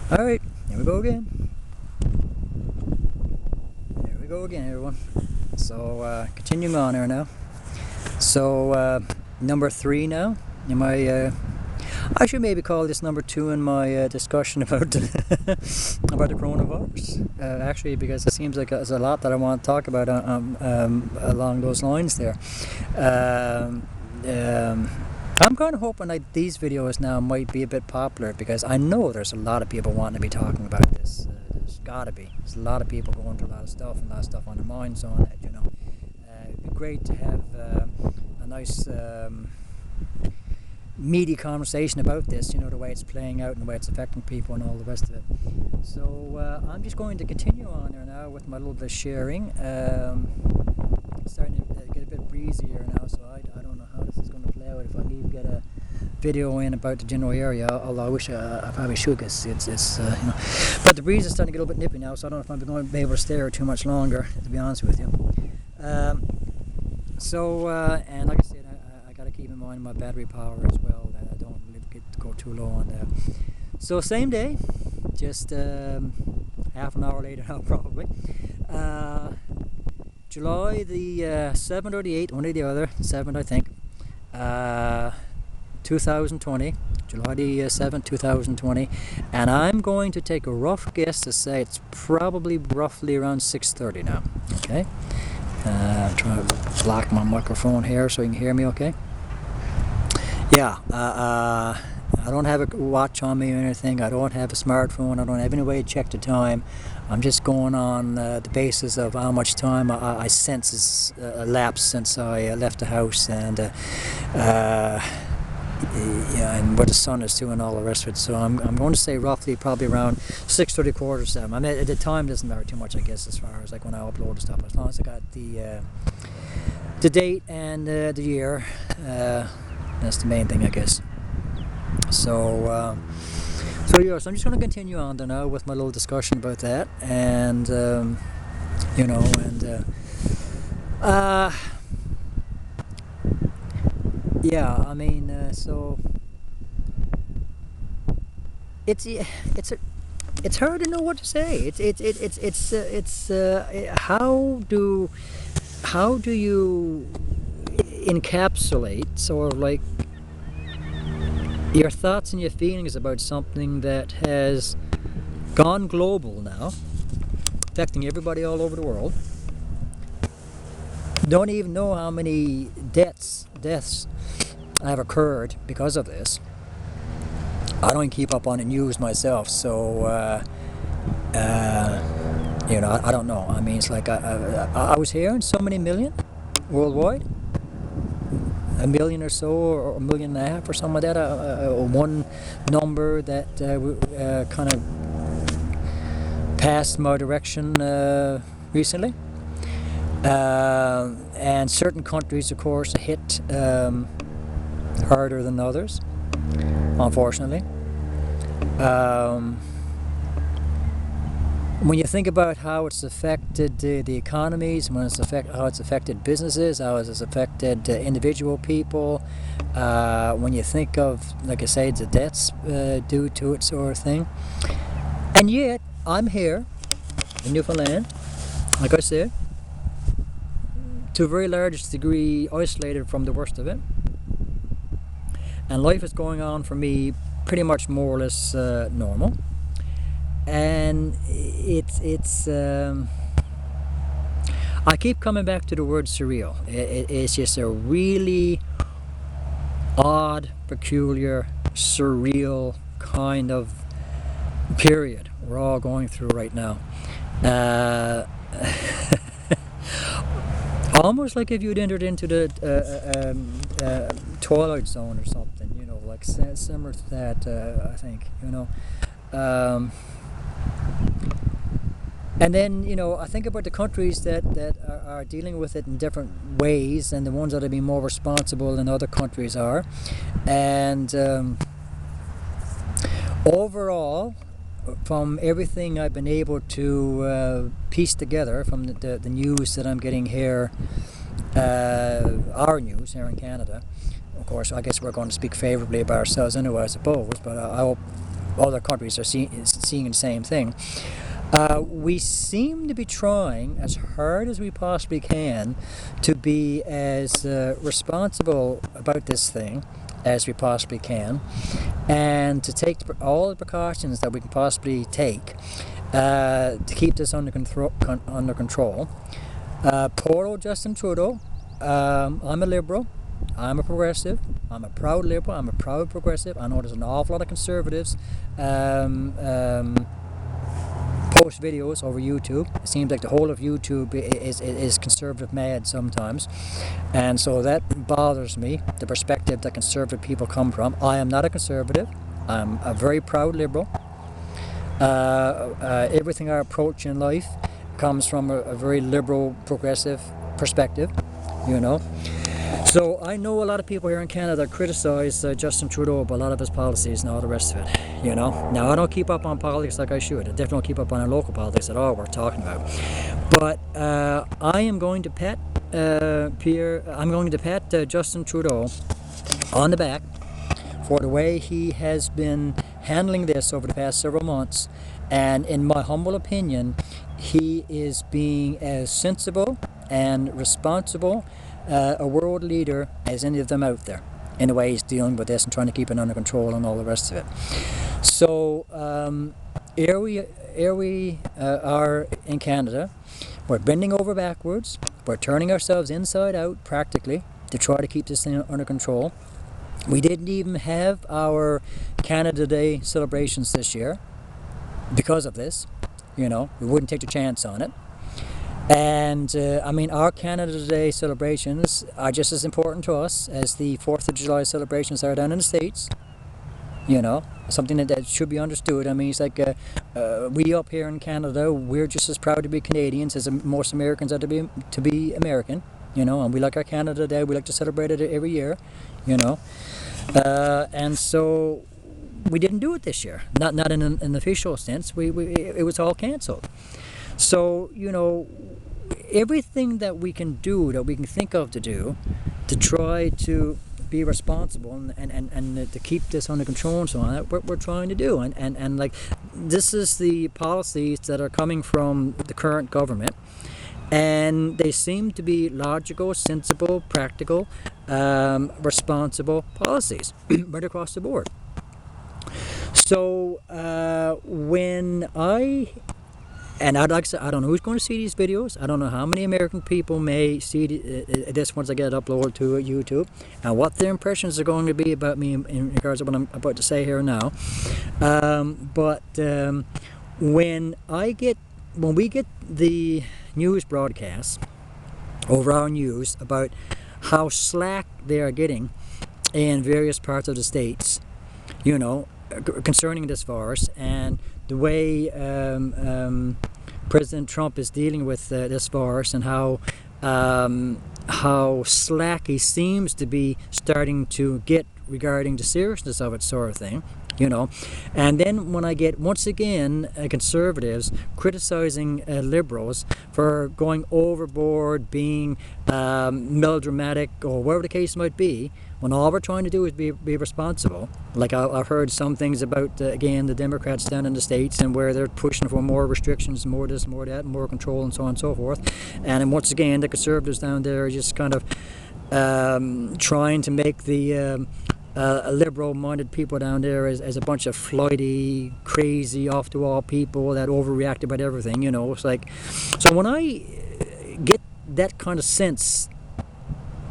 Alright, here we go again. Here we go again, everyone. So, continuing on here now. So, number 3 now. In my, I should maybe call this number 2 in my discussion about about the coronavirus. Actually, because it seems like there's a lot that I want to talk about along those lines there. I'm kind of hoping that these videos now might be a bit popular, because I know there's a lot of people wanting to be talking about this. There's gotta be. There's a lot of people going through a lot of stuff and a lot of stuff on their minds on it, you know. It'd be great to have a nice meaty conversation about this, you know, the way it's playing out and the way it's affecting people and all the rest of it. So I'm just going to continue on here now with my little bit of sharing. It's starting to get a bit breezier now, so I don't know how this is going to play out. If I can even get a video in about the general area, although I wish I probably should, because it's you know. But the breeze is starting to get a little bit nippy now, so I don't know if I'm going to be able to stay here too much longer, to be honest with you. And like I said, I got to keep in mind my battery power as well, that I don't really get to go too low on that. So same day, just half an hour later now probably. July the 7th or the 8th, one or the other, 7th I think, 2020, July the 7th, 2020, and I'm going to take a rough guess to say it's probably roughly around 6:30 now, okay? I'm trying to block my microphone here so you can hear me okay. Yeah, I don't have a watch on me or anything. I don't have a smartphone. I don't have any way to check the time. I'm just going on the basis of how much time I sense has elapsed since I left the house, and yeah, and what the sun is doing, all the rest of it. So I'm going to say roughly probably around 6:30, quarter to 7. I mean, the time doesn't matter too much, I guess, as far as like when I upload the stuff. As long as I got the date and the year, that's the main thing, I guess. So yeah, so I'm just going to continue on there now with my little discussion about that, and you know, and yeah, I mean, so it's hard to know what to say. How do you encapsulate sort of like your thoughts and your feelings about something that has gone global now, affecting everybody all over the world? Don't even know how many deaths have occurred because of this. I don't keep up on the news myself, so you know, I don't know. I mean, it's like I was hearing so many million worldwide. A million or so, or a million and a half, or something like that. One number that kind of passed my direction recently. And certain countries, of course, hit harder than others, unfortunately. When you think about how it's affected the economies, how it's affected businesses, how it's affected individual people, when you think of, like I say, the deaths due to it, sort of thing. And yet, I'm here in Newfoundland, like I said, to a very large degree isolated from the worst of it. And life is going on for me pretty much more or less normal. And it's I keep coming back to the word surreal. It's just a really odd, peculiar, surreal kind of period we're all going through right now. Almost like if you'd entered into the Twilight Zone or something, you know, like similar to that, I think, you know. And then, you know, I think about the countries that are dealing with it in different ways, and the ones that are being more responsible than other countries are. And overall, from everything I've been able to piece together from the news that I'm getting here, our news here in Canada, of course, I guess we're going to speak favorably about ourselves anyway, I suppose, but I hope other countries are seeing the same thing. We seem to be trying as hard as we possibly can to be as responsible about this thing as we possibly can, and to take all the precautions that we can possibly take to keep this under control. Poor old Justin Trudeau. I'm a liberal. I'm a progressive. I'm a proud liberal. I'm a proud progressive. I know there's an awful lot of conservatives post videos over YouTube. It seems like the whole of YouTube is conservative mad sometimes, and so that bothers me, the perspective that conservative people come from. I am not a conservative. I'm a very proud liberal. Everything I approach in life comes from a very liberal, progressive perspective, you know. So I know a lot of people here in Canada criticize Justin Trudeau about a lot of his policies and all the rest of it, you know. Now, I don't keep up on politics like I should. I definitely don't keep up on our local politics at all we're talking about. But I am going to pat Justin Trudeau on the back for the way he has been handling this over the past several months. And in my humble opinion, he is being as sensible and responsible a world leader as any of them out there in the way he's dealing with this and trying to keep it under control and all the rest of it. So here we are in Canada. We're bending over backwards. We're turning ourselves inside out practically to try to keep this thing under control. We didn't even have our Canada Day celebrations this year because of this. You know, we wouldn't take the chance on it. And I mean, our Canada Day celebrations are just as important to us as the 4th of July celebrations are down in the States. You know, something that should be understood. I mean, it's like we up here in Canada, we're just as proud to be Canadians as most Americans are to be American. You know, and we like our Canada Day. We like to celebrate it every year. You know, and so we didn't do it this year. Not in an official sense. It was all canceled. So, you know, everything that we can do, that we can think of to do, to try to be responsible and to keep this under control and so on, that we're trying to do. And like, this is the policies that are coming from the current government. And they seem to be logical, sensible, practical, responsible policies right across the board. So when I'd like to say, I don't know who's going to see these videos. I don't know how many American people may see this once I get it uploaded to YouTube, and what their impressions are going to be about me in regards to what I'm about to say here now. But when we get the news broadcasts over our news about how slack they are getting in various parts of the states, you know, concerning this virus, and the way President Trump is dealing with this virus, and how slack he seems to be starting to get regarding the seriousness of it, sort of thing, you know. And then when I get, once again, conservatives criticizing liberals for going overboard, being melodramatic, or whatever the case might be, when all we're trying to do is be responsible. Like I've heard some things about, again, the Democrats down in the States, and where they're pushing for more restrictions, more this, more that, more control, and so on and so forth. And then once again, the conservatives down there are just kind of trying to make the liberal-minded people down there as a bunch of flighty, crazy, off-the-wall people that overreact about everything, you know. It's like, so when I get that kind of sense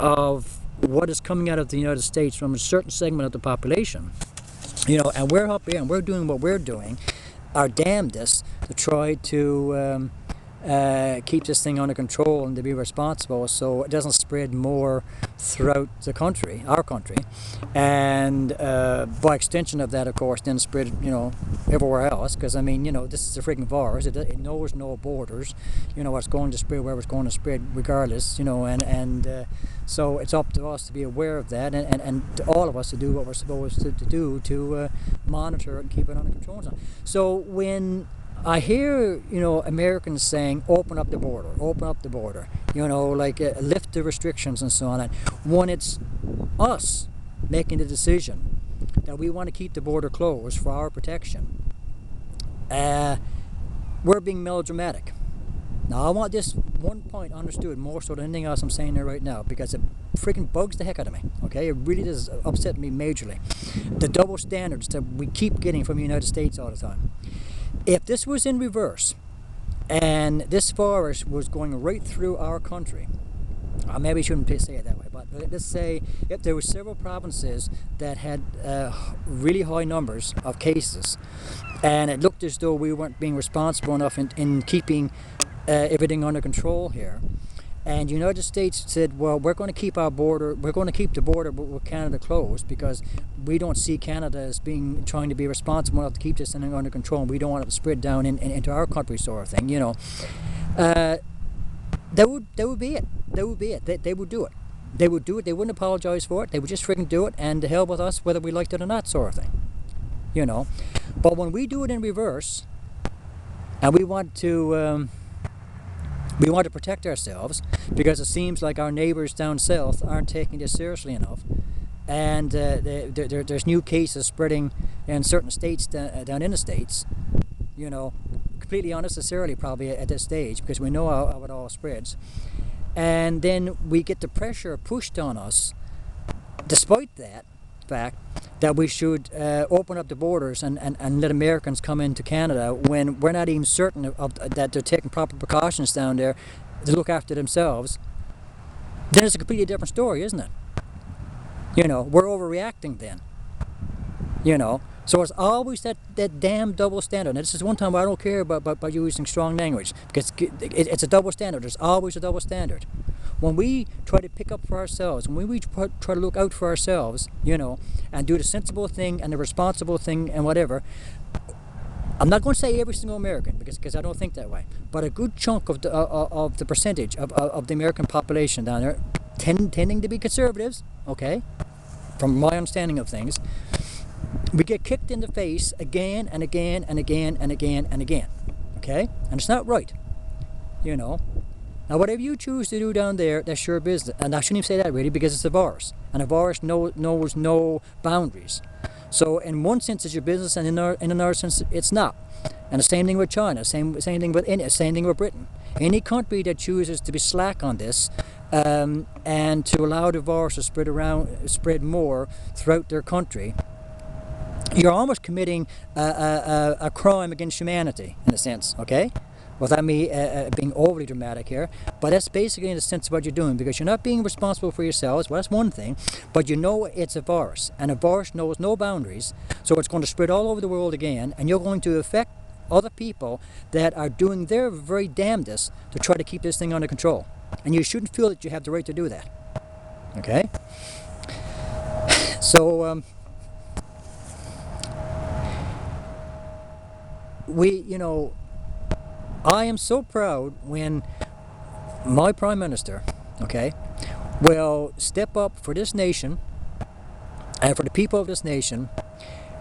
of what is coming out of the United States from a certain segment of the population, you know, and we're up here and we're doing what we're doing, our damnedest to try to keep this thing under control and to be responsible so it doesn't spread more throughout the country, our country, and by extension of that, of course, then spread, you know, everywhere else. Because I mean, you know, this is a freaking virus. It knows no borders. You know, it's going to spread wherever it's going to spread, regardless. You know, and so it's up to us to be aware of that, and to all of us to do what we're supposed to do to monitor it and keep it under control. So when I hear, you know, Americans saying, open up the border, you know, like lift the restrictions and so on, and when it's us making the decision that we want to keep the border closed for our protection, we're being melodramatic. Now I want this one point understood more so than anything else I'm saying there right now, because it freaking bugs the heck out of me. Okay, it really does upset me majorly. The double standards that we keep getting from the United States all the time. If this was in reverse, and this virus was going right through our country, I maybe shouldn't say it that way, but let's say if there were several provinces that had really high numbers of cases, and it looked as though we weren't being responsible enough in keeping everything under control here, and the United States said, well, we're going to keep our border, we're going to keep the border with Canada closed because we don't see Canada as trying to be responsible enough to keep this thing under control, and we don't want it to spread down into our country, sort of thing, you know. That would be it. That would be it. They would do it. They would do it. They wouldn't apologize for it. They would just freaking do it, and to hell with us whether we liked it or not, sort of thing, you know. But when we do it in reverse, and we want to protect ourselves because it seems like our neighbors down south aren't taking this seriously enough, and there's new cases spreading in certain states down in the States, you know, completely unnecessarily probably at this stage, because we know how it all spreads. And then we get the pressure pushed on us, despite that fact, that we should open up the borders and let Americans come into Canada when we're not even certain that they're taking proper precautions down there to look after themselves. Then it's a completely different story, isn't it? You know, we're overreacting then. You know, so it's always that damn double standard. Now, this is one time where I don't care about using strong language, because it's a double standard. There's always a double standard. When we try to pick up for ourselves, when we try to look out for ourselves, you know, and do the sensible thing and the responsible thing and whatever, I'm not going to say every single American, because I don't think that way, but a good chunk of the percentage of the American population down there tending to be conservatives, okay, from my understanding of things, we get kicked in the face again and again and again and again and again, okay? And it's not right, you know. Now, whatever you choose to do down there, that's your business. And I shouldn't even say that really, because it's a virus, and a virus knows no boundaries. So in one sense it's your business, and in another sense it's not. And the same thing with China, same thing with India, same thing with Britain. Any country that chooses to be slack on this and to allow the virus to spread more throughout their country, you're almost committing a crime against humanity, in a sense, okay? Without me being overly dramatic here, but that's basically in the sense of what you're doing, because you're not being responsible for yourselves. Well, that's one thing, but you know it's a virus, and a virus knows no boundaries, so it's going to spread all over the world again, and you're going to affect other people that are doing their very damnedest to try to keep this thing under control, and you shouldn't feel that you have the right to do that, okay? So you know, I am so proud when my Prime Minister, okay, will step up for this nation and for the people of this nation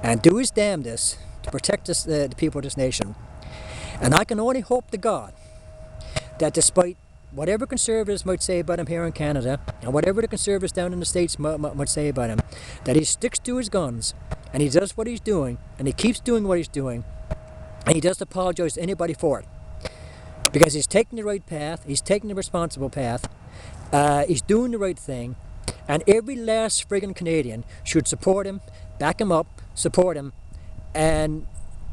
and do his damnedest to protect the people of this nation. And I can only hope to God that despite whatever conservatives might say about him here in Canada, and whatever the conservatives down in the States might say about him, that he sticks to his guns, and he does what he's doing, and he keeps doing what he's doing, and he doesn't apologize to anybody for it. Because he's taking the right path, he's taking the responsible path, he's doing the right thing, and every last friggin' Canadian should support him, back him up, support him, and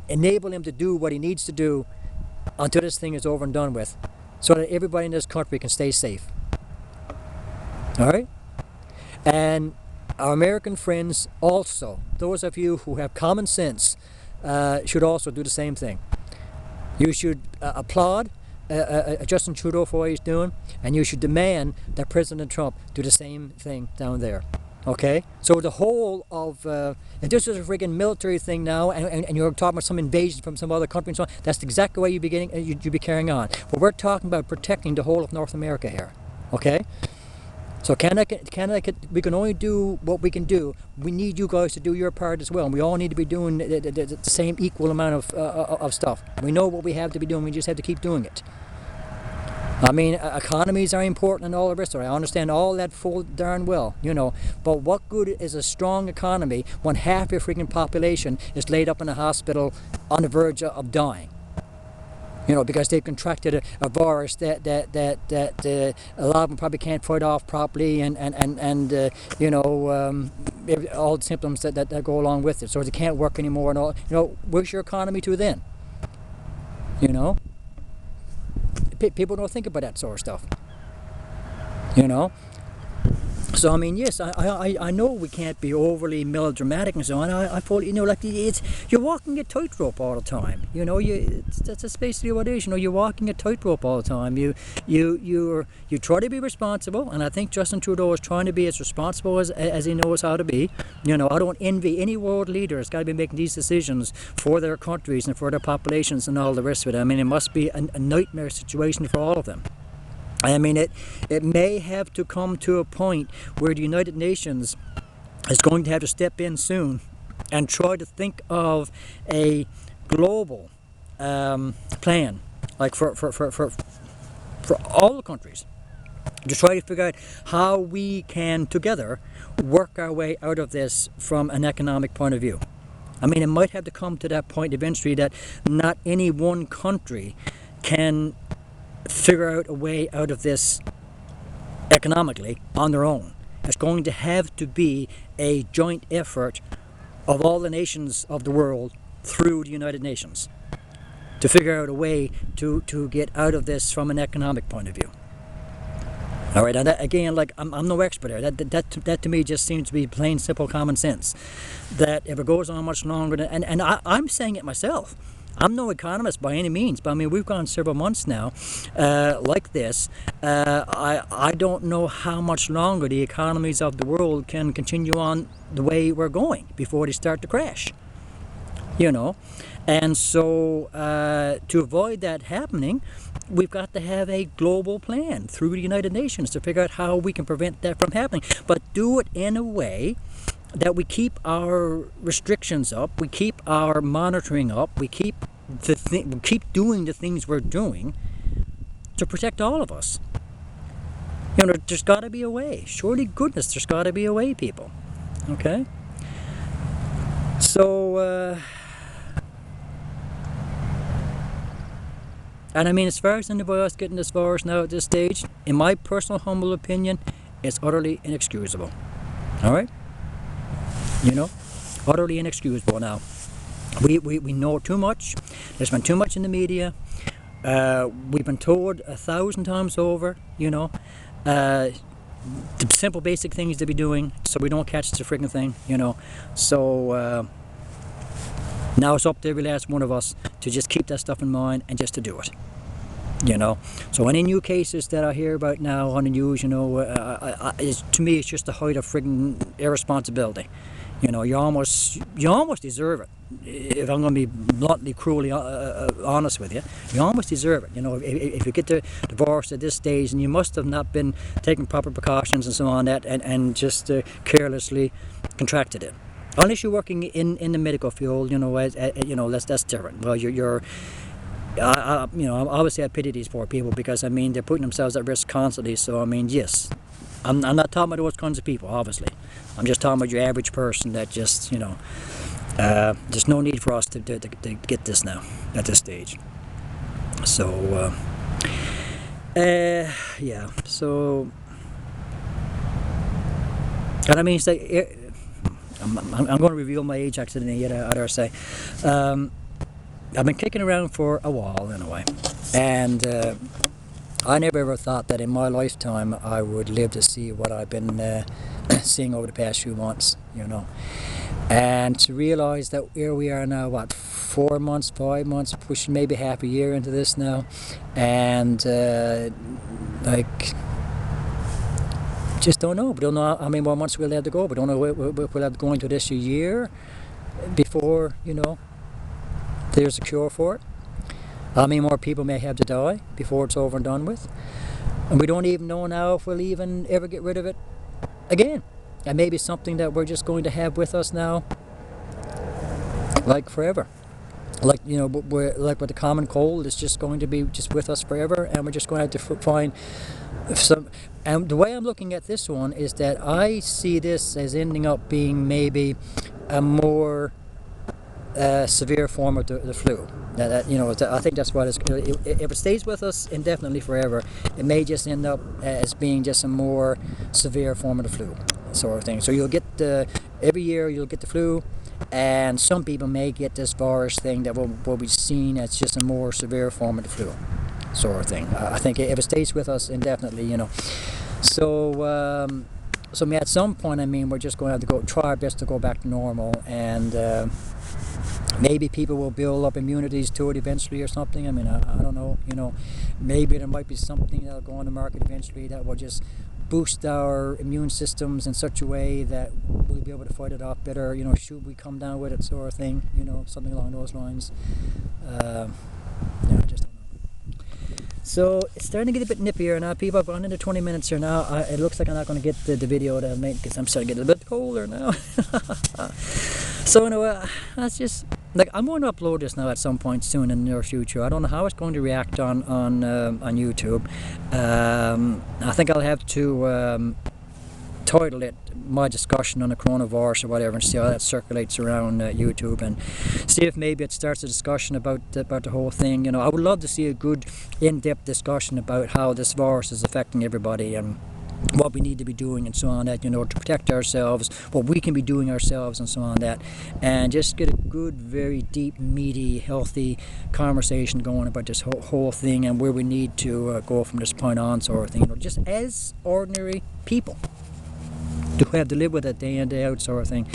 enable him to do what he needs to do until this thing is over and done with, so that everybody in this country can stay safe. Alright? And our American friends also, those of you who have common sense, should also do the same thing. You should applaud Justin Trudeau for what he's doing, and you should demand that President Trump do the same thing down there. Okay? So the whole of, if this is a friggin' military thing now, and you're talking about some invasion from some other country and so on, that's the exact way you'd be carrying on. But we're talking about protecting the whole of North America here. Okay? So Canada, we can only do what we can do. We need you guys to do your part as well, and we all need to be doing the same equal amount of stuff. We know what we have to be doing. We just have to keep doing it. I mean, economies are important and all the rest of it. I understand all that full darn well, you know. But what good is a strong economy when half your freaking population is laid up in a hospital on the verge of dying? You know, because they've contracted a virus that a lot of them probably can't fight off properly, and you know, all the symptoms that go along with it. So they can't work anymore and all. You know, where's your economy to then? You know, people don't think about that sort of stuff. You know. So I mean, yes, I know we can't be overly melodramatic and so on. I thought, you know, like you're walking a tightrope all the time. You know, that's basically what it is. You know, you're walking a tightrope all the time. You try to be responsible, and I think Justin Trudeau is trying to be as responsible as he knows how to be. You know, I don't envy any world leader that's got to be making these decisions for their countries and for their populations and all the rest of it. I mean, it must be a nightmare situation for all of them. I mean, it may have to come to a point where the United Nations is going to have to step in soon and try to think of a global plan, like for all the countries, to try to figure out how we can together work our way out of this from an economic point of view. I mean, it might have to come to that point eventually that not any one country can figure out a way out of this economically on their own. It's going to have to be a joint effort of all the nations of the world through the United Nations to figure out a way to get out of this from an economic point of view. All right, and that, again, like I'm no expert there. That to me just seems to be plain simple common sense. That if it goes on much longer, and I'm saying it myself. I'm no economist by any means, but I mean, we've gone several months now like this. I don't know how much longer the economies of the world can continue on the way we're going before they start to crash. You know, and so to avoid that happening, we've got to have a global plan through the United Nations to figure out how we can prevent that from happening, but do it in a way that we keep our restrictions up, we keep our monitoring up, we keep doing the things we're doing to protect all of us. You know, there's got to be a way. Surely goodness, there's got to be a way, people. Okay? So, and I mean, as far as anybody else getting this virus now at this stage, in my personal humble opinion, it's utterly inexcusable. All right? You know, utterly inexcusable now. We know too much. There's been too much in the media. We've been told 1,000 times over, you know, the simple basic things to be doing so we don't catch the freaking thing, you know. So now it's up to every last one of us to just keep that stuff in mind and just to do it. You know, so any new cases that I hear about now on the news, you know, to me it's just the height of friggin' irresponsibility. You know, you almost deserve it. If I'm going to be bluntly, cruelly honest with you, you almost deserve it. You know, if you get the divorce at this stage, and you must have not been taking proper precautions and so on, and just carelessly contracted it. Unless you're working in the medical field, you know, you know, that's different. Well, you're you know, obviously I pity these poor people because I mean they're putting themselves at risk constantly. So I mean, yes, I'm not talking about those kinds of people, obviously. I'm just talking about your average person that just, you know, there's no need for us to get this now at this stage. So yeah. So, and I mean, it's like, I'm going to reveal my age accidentally. I dare say. I've been kicking around for a while anyway, and I never ever thought that in my lifetime I would live to see what I've been seeing over the past few months, you know, and to realize that here we are now, what, 4 months, 5 months, pushing maybe half a year into this now, and like, just don't know. We don't know how many more months we'll have to go. We don't know if we'll have to go into this a year before, you know, there's a cure for it. How many more people may have to die before it's over and done with? And we don't even know now if we'll even ever get rid of it again. And maybe something that we're just going to have with us now, like forever. like, you know, we're like with the common cold, it's just going to be just with us forever, and we're just going to have to find some. And the way I'm looking at this one is that I see this as ending up being maybe a more severe form of the flu. You know, I think that's what it's. If it stays with us indefinitely forever, it may just end up as being just a more severe form of the flu, sort of thing. So you'll get every year you'll get the flu, and some people may get this virus thing that will be seen as just a more severe form of the flu, sort of thing. I think if it stays with us indefinitely, you know. So so I mean, at some point, I mean, we're just going to have to try our best to go back to normal, and maybe people will build up immunities to it eventually or something. I mean, I don't know, you know, maybe there might be something that'll go on the market eventually that will just boost our immune systems in such a way that we'll be able to fight it off better, you know, should we come down with it, sort of thing, you know, something along those lines. Yeah, I just don't know. So it's starting to get a bit nippier now, people. I've gone into 20 minutes here now. It looks like I'm not going to get the video that I make because I'm starting to get a bit colder now. So anyway, that's just like, I'm going to upload this now at some point soon in the near future. I don't know how it's going to react on YouTube. I think I'll have to title it my discussion on the coronavirus or whatever, and see how that circulates around YouTube, and see if maybe it starts a discussion about the whole thing. You know, I would love to see a good in-depth discussion about how this virus is affecting everybody and what we need to be doing and so on, that, you know, to protect ourselves, what we can be doing ourselves and so on, that, and just get a good, very deep, meaty, healthy conversation going about this whole thing and where we need to go from this point on, sort of thing, you know, just as ordinary people to have to live with it day in, day out, sort of thing.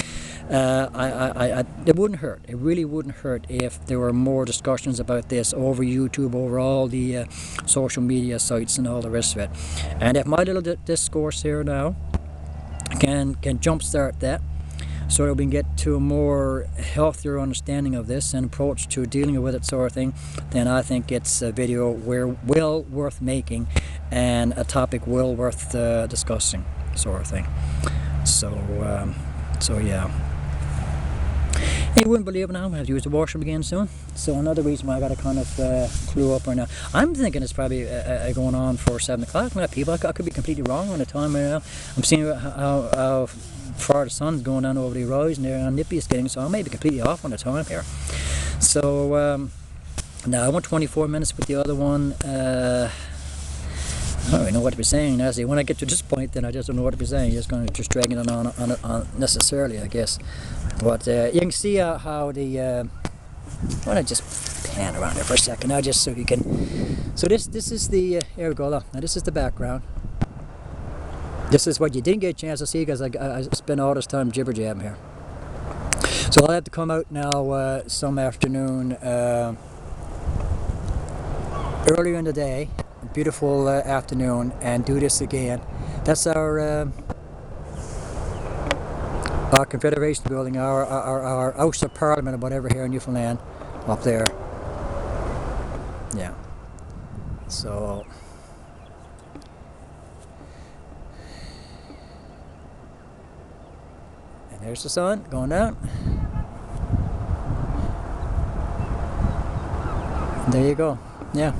It wouldn't hurt. It really wouldn't hurt if there were more discussions about this over YouTube, over all the social media sites and all the rest of it. And if my little discourse here now can jumpstart that, so that we can get to a more healthier understanding of this and approach to dealing with it, sort of thing, then I think it's a video well worth making and a topic well worth discussing, sort of thing. So yeah. You wouldn't believe it now, I'm going to have to use the washroom again soon. So another reason why I got to kind of clue up right now. I'm thinking it's probably going on for 7 o'clock. People, I could be completely wrong on the time right now. I'm seeing how far the sun's going down over the horizon there, and how nippy it's getting, so I may be completely off on the time here. So now I went 24 minutes with the other one. I don't really know what to be saying now. See, when I get to this point, then I just don't know what to be saying. Just going to just dragging it on necessarily, I guess. But you can see how the. Why don't I just pan around there for a second now, just so you can. So this is the. Here we go. Now this is the background. This is what you didn't get a chance to see because I spent all this time jibber jabbing here. So I'll have to come out now some afternoon, earlier in the day. Beautiful afternoon, and do this again. That's our Confederation building, our House of Parliament or whatever here in Newfoundland, up there. Yeah. So and there's the sun going down. And there you go. Yeah.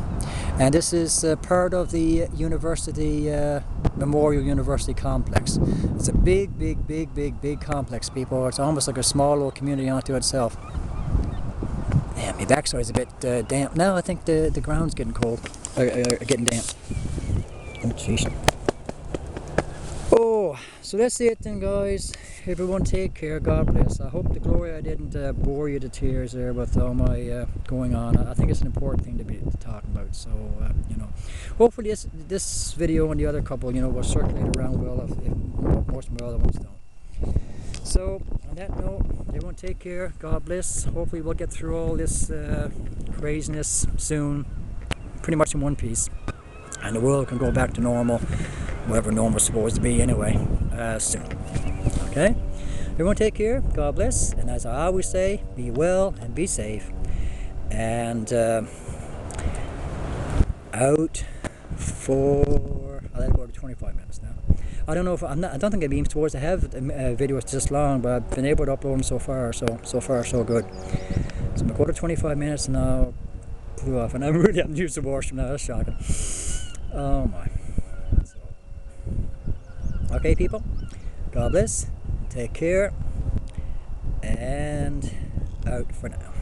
And this is part of the university, Memorial University complex. It's a big complex, people. It's almost like a small little community unto itself. Yeah, my backside's a bit damp. Now I think the ground's getting cold, getting damp. Oh, jeez. Oh, so that's it then, guys. Everyone take care. God bless. I hope, Gloria, I didn't bore you to tears there with all my going on. I think it's an important thing to be talking about. So, you know, hopefully this video and the other couple, you know, will circulate around well if most of my other ones don't. So, on that note, everyone take care. God bless. Hopefully we'll get through all this craziness soon, pretty much in one piece. And the world can go back to normal, whatever normal is supposed to be anyway, soon. Okay? Everyone take care. God bless. And as I always say, be well and be safe. And out for... I'll let it go to 25 minutes now. I don't know if I don't think I'm even supposed to have videos this long, but I've been able to upload them so far. So far so good. So I'm recorded 25 minutes now. Blew off, and I really haven't used the washroom now. That's shocking. Oh my. So, okay, people. God bless. Take care. And out for now.